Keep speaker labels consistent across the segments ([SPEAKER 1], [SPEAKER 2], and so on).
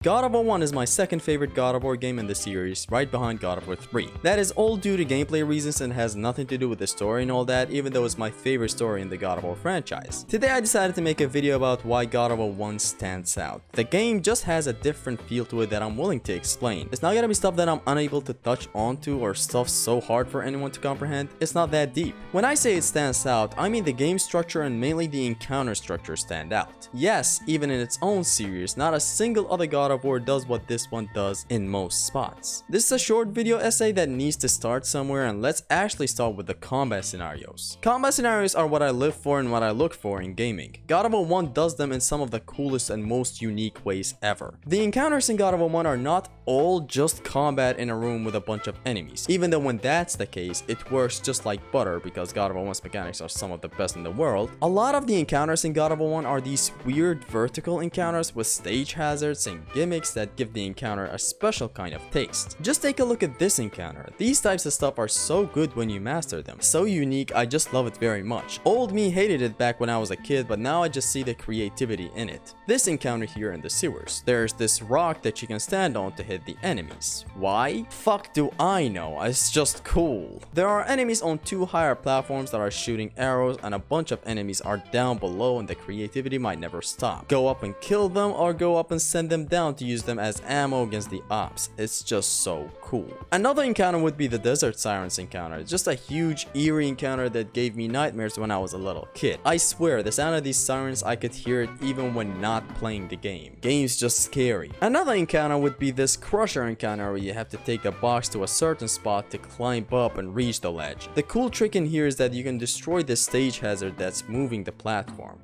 [SPEAKER 1] God of War 1 is my second favorite God of War game in the series, right behind God of War 3. That is all due to gameplay reasons and has nothing to do with the story and all that, even though it's my favorite story in the God of War franchise. Today I decided to make a video about why God of War 1 stands out. The game just has a different feel to it that I'm willing to explain. It's not gonna be stuff that I'm unable to touch onto or stuff so hard for anyone to comprehend. It's not that deep. When I say it stands out, I mean the game structure and mainly the encounter structure stand out. Yes, even in its own series, not a single other God of War does what this one does in most spots. This is a short video essay that needs to start somewhere, and let's actually start with the combat scenarios. Combat scenarios are what I live for and what I look for in gaming. God of War 1 does them in some of the coolest and most unique ways ever. The encounters in God of War 1 are not all just combat in a room with a bunch of enemies, even though when that's the case, it works just like butter because God of War 1's mechanics are some of the best in the world. A lot of the encounters in God of War 1 are these weird vertical encounters with stage hazards and gimmicks that give the encounter a special kind of taste. Just take a look at this encounter. These types of stuff are so good when you master them. So unique, I just love it very much. Old me hated it back when I was a kid, but now I just see the creativity in it. This encounter here in the sewers. There's this rock that you can stand on to hit the enemies. Why? Fuck do I know, it's just cool. There are enemies on two higher platforms that are shooting arrows, and a bunch of enemies are down below, and the creativity might never stop. Go up and kill them, or go up and send them down to use them as ammo against the ops. It's just so cool. Another encounter would be the Desert Sirens encounter. Just a huge eerie encounter that gave me nightmares when I was a little kid. I swear the sound of these sirens, I could hear it even when not playing the game. Game's just scary. Another encounter would be this Crusher encounter where you have to take the box to a certain spot to climb up and reach the ledge. The cool trick in here is that you can destroy the stage hazard that's moving the platform.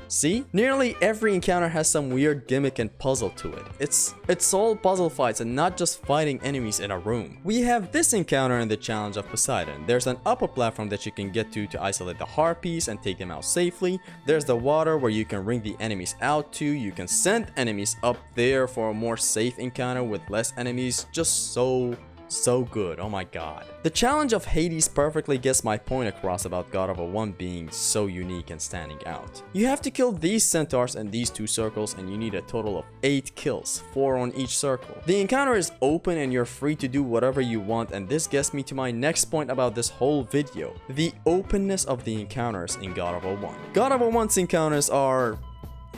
[SPEAKER 1] See? Nearly every encounter has some weird gimmick and puzzle to it. It's all puzzle fights and not just fighting enemies in a room. We have this encounter in the Challenge of Poseidon. There's an upper platform that you can get to isolate the harpies and take them out safely. There's the water where you can wring the enemies out to. You can send enemies up there for a more safe encounter with less enemies. Just so good, oh my god. The Challenge of Hades perfectly gets my point across about God of War 1 being so unique and standing out. You have to kill these centaurs and these two circles, and you need a total of 8 kills, 4 on each circle. The encounter is open and you're free to do whatever you want, and this gets me to my next point about this whole video: the openness of the encounters in God of War 1. God of War 1's encounters are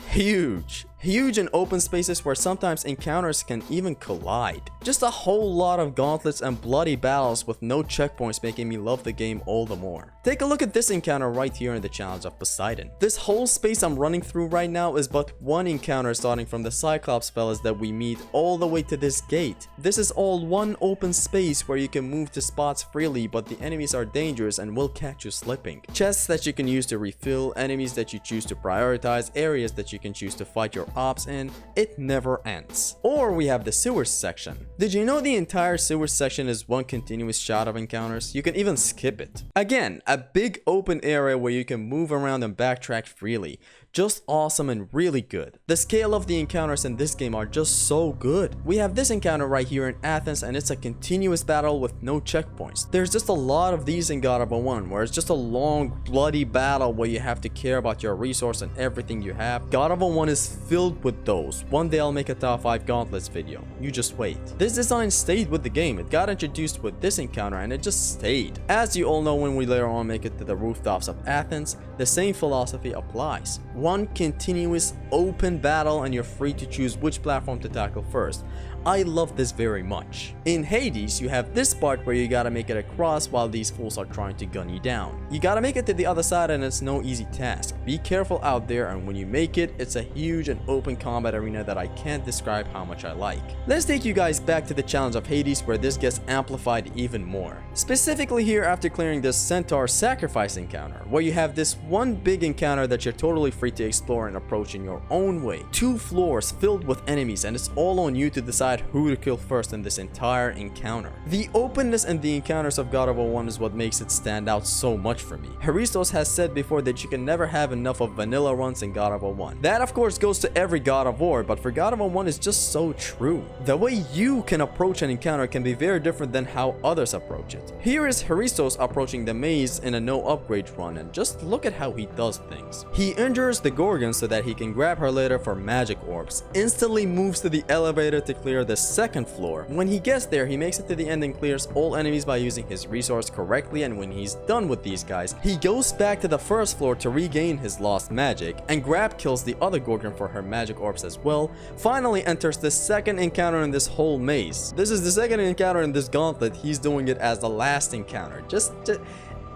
[SPEAKER 1] huge in open spaces where sometimes encounters can even collide. Just a whole lot of gauntlets and bloody battles with no checkpoints, making me love the game all the more. Take a look at this encounter right here in the Challenge of Poseidon. This whole space I'm running through right now is but one encounter, starting from the Cyclops fellas that we meet all the way to this gate. This is all one open space where you can move to spots freely, but the enemies are dangerous and will catch you slipping. Chests that you can use to refill, enemies that you choose to prioritize, areas that you can choose to fight your ops in. It never ends. Or we have the sewers section. Did you know the entire sewers section is one continuous shot of encounters? You can even skip it. Again, a big open area where you can move around and backtrack freely. Just awesome and really good. The scale of the encounters in this game are just so good. We have this encounter right here in Athens, and it's a continuous battle with no checkpoints. There's just a lot of these in God of War 1, where it's just a long bloody battle where you have to care about your resource and everything you have. God of War 1 is filled with those. One day I'll make a top 5 gauntlets video. You just wait. This design stayed with the game. It got introduced with this encounter and it just stayed. As you all know, when we later on make it to the rooftops of Athens, the same philosophy applies. One continuous open battle and you're free to choose which platform to tackle first. I love this very much. In Hades, you have this part where you gotta make it across while these fools are trying to gun you down. You gotta make it to the other side, and it's no easy task. Be careful out there, and when you make it, it's a huge and open combat arena that I can't describe how much I like. Let's take you guys back to the Challenge of Hades, where this gets amplified even more. Specifically here after clearing this Centaur sacrifice encounter, where you have this one big encounter that you're totally free to explore and approach in your own way. 2 floors filled with enemies, and it's all on you to decide who to kill first in this entire encounter. The openness in the encounters of God of War 1 is what makes it stand out so much for me. Haristos has said before that you can never have enough of vanilla runs in God of War 1. That of course goes to every God of War, but for God of War 1 is just so true. The way you can approach an encounter can be very different than how others approach it. Here is Haristos approaching the maze in a no upgrade run, and just look at how he does things. He endures touch the Gorgon so that he can grab her later for magic orbs, instantly moves to the elevator to clear the second floor. When he gets there, he makes it to the end and clears all enemies by using his resource correctly, and when he's done with these guys, he goes back to the first floor to regain his lost magic, and grab kills the other Gorgon for her magic orbs as well. Finally enters the second encounter in this whole maze. This is the second encounter in this gauntlet. He's doing it as the last encounter.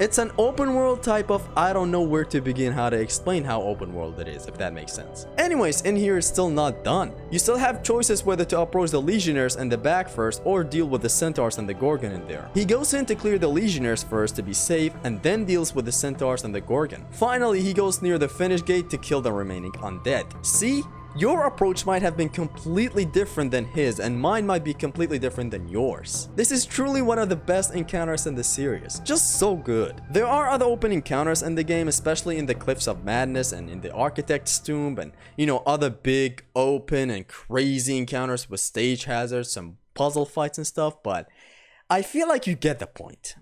[SPEAKER 1] It's an open world type of, I don't know where to begin how to explain how open world it is, if that makes sense. Anyways, in here it's still not done. You still have choices whether to approach the Legionnaires in the back first or deal with the Centaurs and the Gorgon in there. He goes in to clear the Legionnaires first to be safe and then deals with the Centaurs and the Gorgon. Finally, he goes near the finish gate to kill the remaining undead. See? Your approach might have been completely different than his, and mine might be completely different than yours. This is truly one of the best encounters in the series. Just so good. There are other open encounters in the game, especially in the Cliffs of Madness and in the Architect's Tomb, and other big, open, and crazy encounters with stage hazards, some puzzle fights and stuff, but I feel like you get the point.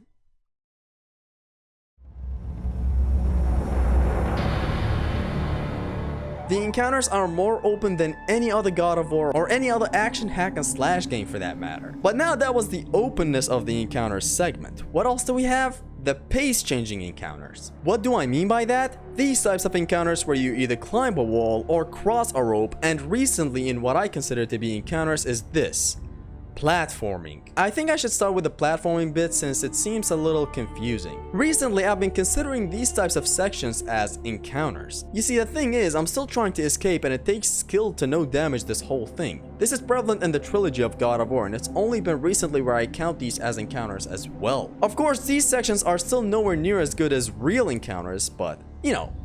[SPEAKER 1] The encounters are more open than any other God of War or any other action hack and slash game for that matter. But now that was the openness of the encounters segment. What else do we have? The pace changing encounters. What do I mean by that? These types of encounters where you either climb a wall or cross a rope, and recently in what I consider to be encounters is this. Platforming. I think I should start with the platforming bit since it seems a little confusing. Recently, I've been considering these types of sections as encounters. You see, the thing is, I'm still trying to escape and it takes skill to no damage this whole thing. This is prevalent in the trilogy of God of War, and it's only been recently where I count these as encounters as well. Of course, these sections are still nowhere near as good as real encounters, but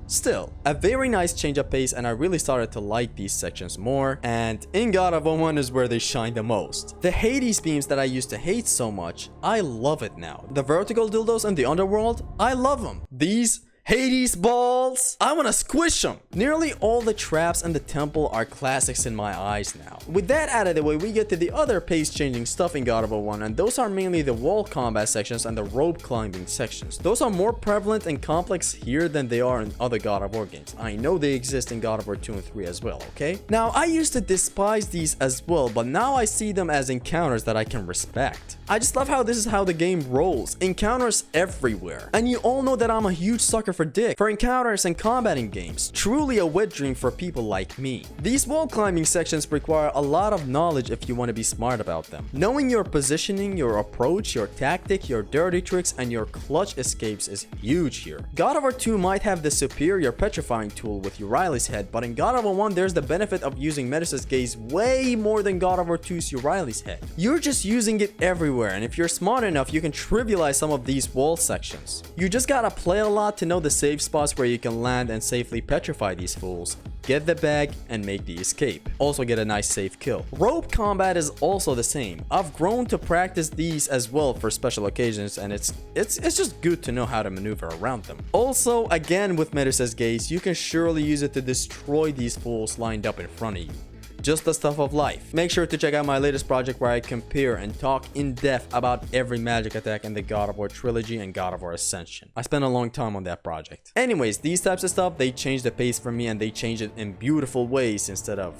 [SPEAKER 1] still, a very nice change of pace, and I really started to like these sections more, and in God of War 1 is where they shine the most. The Hades beams that I used to hate so much, I love it now. The vertical dildos in the underworld, I love them. These Hades balls, I wanna squish them. Nearly all the traps in the temple are classics in my eyes now. With that out of the way, we get to the other pace changing stuff in God of War 1, and those are mainly the wall combat sections and the rope climbing sections. Those are more prevalent and complex here than they are in other God of War games. I know they exist in God of War 2 and 3 as well, okay? Now, I used to despise these as well, but now I see them as encounters that I can respect. I just love how this is how the game rolls. Encounters everywhere. And you all know that I'm a huge sucker for encounters and combat in games. Truly a wet dream for people like me. These wall climbing sections require a lot of knowledge if you want to be smart about them. Knowing your positioning, your approach, your tactic, your dirty tricks, and your clutch escapes is huge here. God of War 2 might have the superior petrifying tool with Euryal's head, but in God of War 1 there's the benefit of using Medusa's gaze way more than God of War 2's Euryal's head. You're just using it everywhere, and if you're smart enough you can trivialize some of these wall sections. You just gotta play a lot to know the safe spots where you can land and safely petrify these fools, get the bag, and make the escape. Also get a nice safe kill. Rope combat is also the same. I've grown to practice these as well for special occasions, and it's just good to know how to maneuver around them. Also, again with Medusa's gaze, you can surely use it to destroy these fools lined up in front of you. Just the stuff of life. Make sure to check out my latest project where I compare and talk in depth about every magic attack in the God of War trilogy and God of War Ascension. I spent a long time on that project. Anyways, these types of stuff, they change the pace for me, and they change it in beautiful ways instead of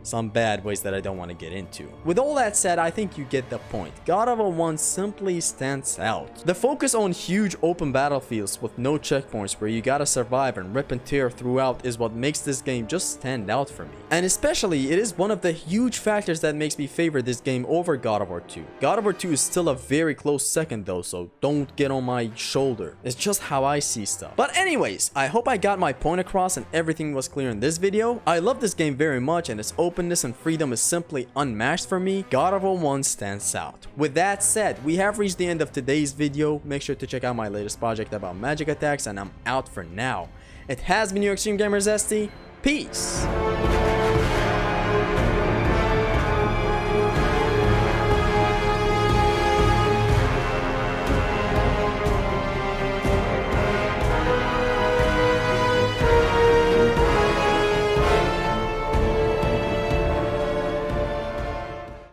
[SPEAKER 1] some bad ways that I don't want to get into. With all that said, I think you get the point. God of War 1 simply stands out. The focus on huge open battlefields with no checkpoints where you gotta survive and rip and tear throughout is what makes this game just stand out for me. And especially, it is one of the huge factors that makes me favor this game over God of War 2. God of War 2 is still a very close second though, so don't get on my shoulder. It's just how I see stuff. But anyways, I hope I got my point across and everything was clear in this video. I love this game very much, and its openness and freedom is simply unmatched for me. God of War 1 stands out. With that said, we have reached the end of today's video. Make sure to check out my latest project about magic attacks, and I'm out for now. It has been your Extreme Gamer Zesty. Peace!